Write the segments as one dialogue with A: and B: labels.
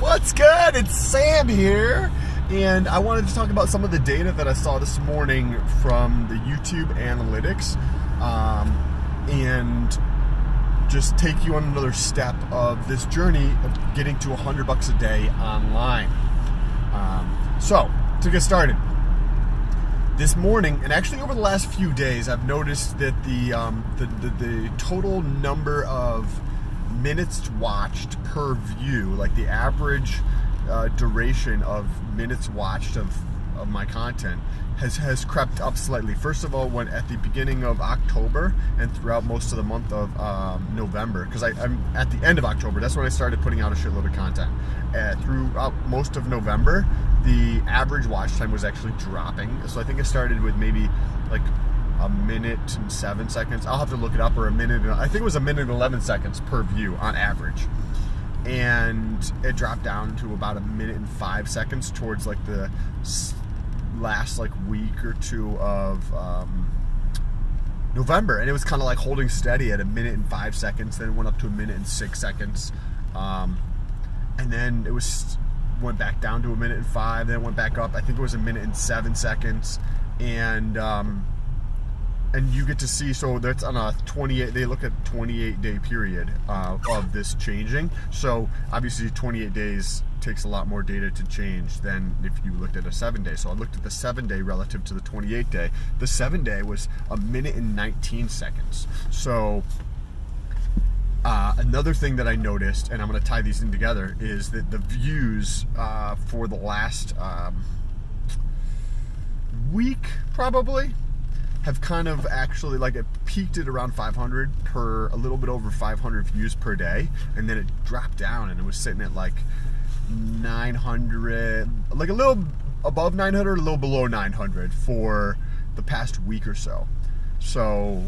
A: What's good? It's Sam here, and I wanted to talk about some of the data that I saw this morning from the YouTube analytics, and just take you on another step of this journey of getting to $100 a day online. So, to get started, this morning, and actually over the last few days, I've noticed that the total number of minutes watched per view, like the average duration of minutes watched of my content has crept up slightly. First of all, when at the beginning of October and throughout most of the month of November, because I'm at the end of October, that's when I started putting out a shitload of content. Throughout most of November, the average watch time was actually dropping. So I think it started with maybe like a minute and 7 seconds. I'll have to look it up, or a minute. I think it was a minute and 11 seconds per view on average. And it dropped down to about a minute and 5 seconds towards like the last like week or two of November. And it was kind of like holding steady at a minute and 5 seconds. Then it went up to a minute and 6 seconds. And then it went back down to a minute and 5. Then it went back up. I think it was a minute and 7 seconds. And you get to see, so that's on a 28, they look at 28-day period of this changing. So obviously 28 days takes a lot more data to change than if you looked at a 7-day. So I looked at the 7-day relative to the 28-day. The 7-day was a minute and 19 seconds. So another thing that I noticed, and I'm going to tie these in together, is that the views for the last week probably have kind of actually, like, it peaked at around 500 per, a little bit over 500 views per day, and then it dropped down and it was sitting at like 900, like a little above 900, a little below 900 for the past week or so. So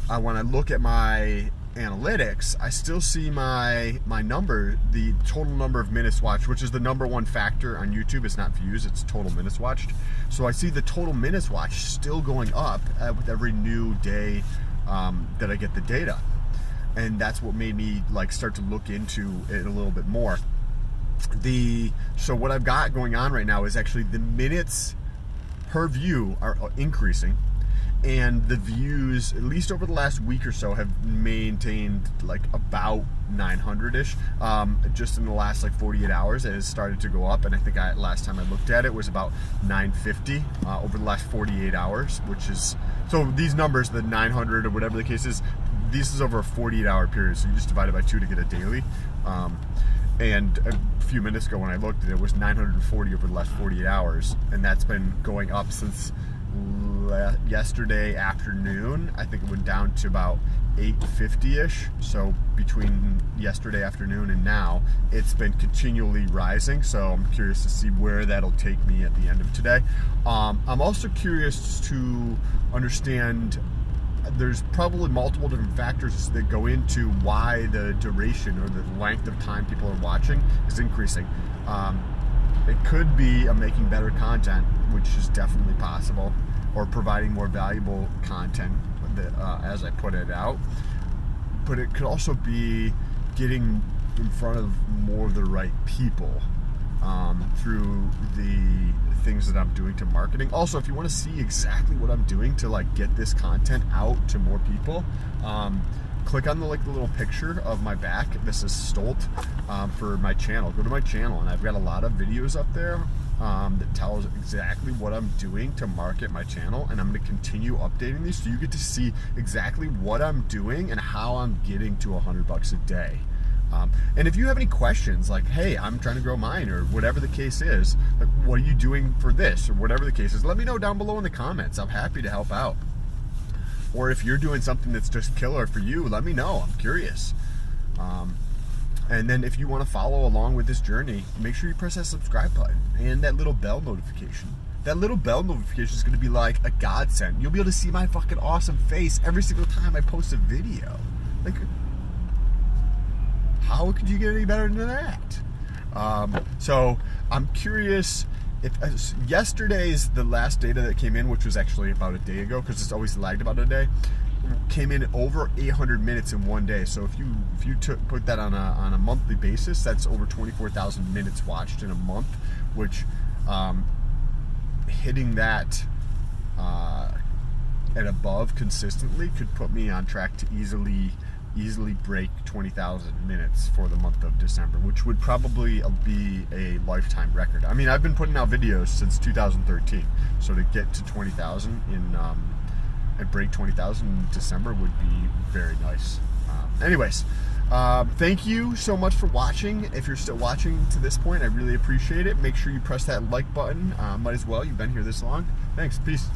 A: when I look at my analytics, I still see my number, the total number of minutes watched, which is the number one factor on YouTube. It's not views, it's total minutes watched. So I see the total minutes watched still going up with every new day that I get the data. And that's what made me like start to look into it a little bit more. So what I've got going on right now is actually the minutes per view are increasing. And the views, at least over the last week or so, have maintained like about 900-ish. Just in the last like 48 hours, it has started to go up. And I think last time I looked at it was about 950 over the last 48 hours, which is, so these numbers, the 900 or whatever the case is, this is over a 48-hour period. So you just divide it by 2 to get a daily. And a few minutes ago when I looked at it, it was 940 over the last 48 hours. And that's been going up since yesterday afternoon. I think it went down to about 850-ish. So between yesterday afternoon and now, it's been continually rising. So I'm curious to see where that'll take me at the end of today. I'm also curious to understand, there's probably multiple different factors that go into why the duration or the length of time people are watching is increasing. It could be I'm making better content, which is definitely possible, or providing more valuable content as I put it out. But it could also be getting in front of more of the right people through the things that I'm doing to marketing. Also, if you want to see exactly what I'm doing to like get this content out to more people, click on the little picture of my back. This is Stolt for my channel. Go to my channel, and I've got a lot of videos up there that tells exactly what I'm doing to market my channel, and I'm going to continue updating these so you get to see exactly what I'm doing and how I'm getting to $100 a day. And if you have any questions, like, hey, I'm trying to grow mine, or whatever the case is, like, what are you doing for this, or whatever the case is, let me know down below in the comments. I'm happy to help out. Or if you're doing something that's just killer for you, let me know. I'm curious. And then if you want to follow along with this journey, make sure you press that subscribe button and that little bell notification. That little bell notification is going to be like a godsend. You'll be able to see my fucking awesome face every single time I post a video. Like, how could you get any better than that? So I'm curious if yesterday's the last data that came in, which was actually about a day ago, because it's always lagged about a day. came in over 800 minutes in one day. So if you put that on a monthly basis, that's over 24,000 minutes watched in a month, which hitting that and above consistently could put me on track to easily break 20,000 minutes for the month of December, which would probably be a lifetime record. I mean, I've been putting out videos since 2013, so to get to 20,000 and break 20,000 in December would be very nice. Anyways, thank you so much for watching. If you're still watching to this point, I really appreciate it. Make sure you press that like button. Might as well, you've been here this long. Thanks, peace.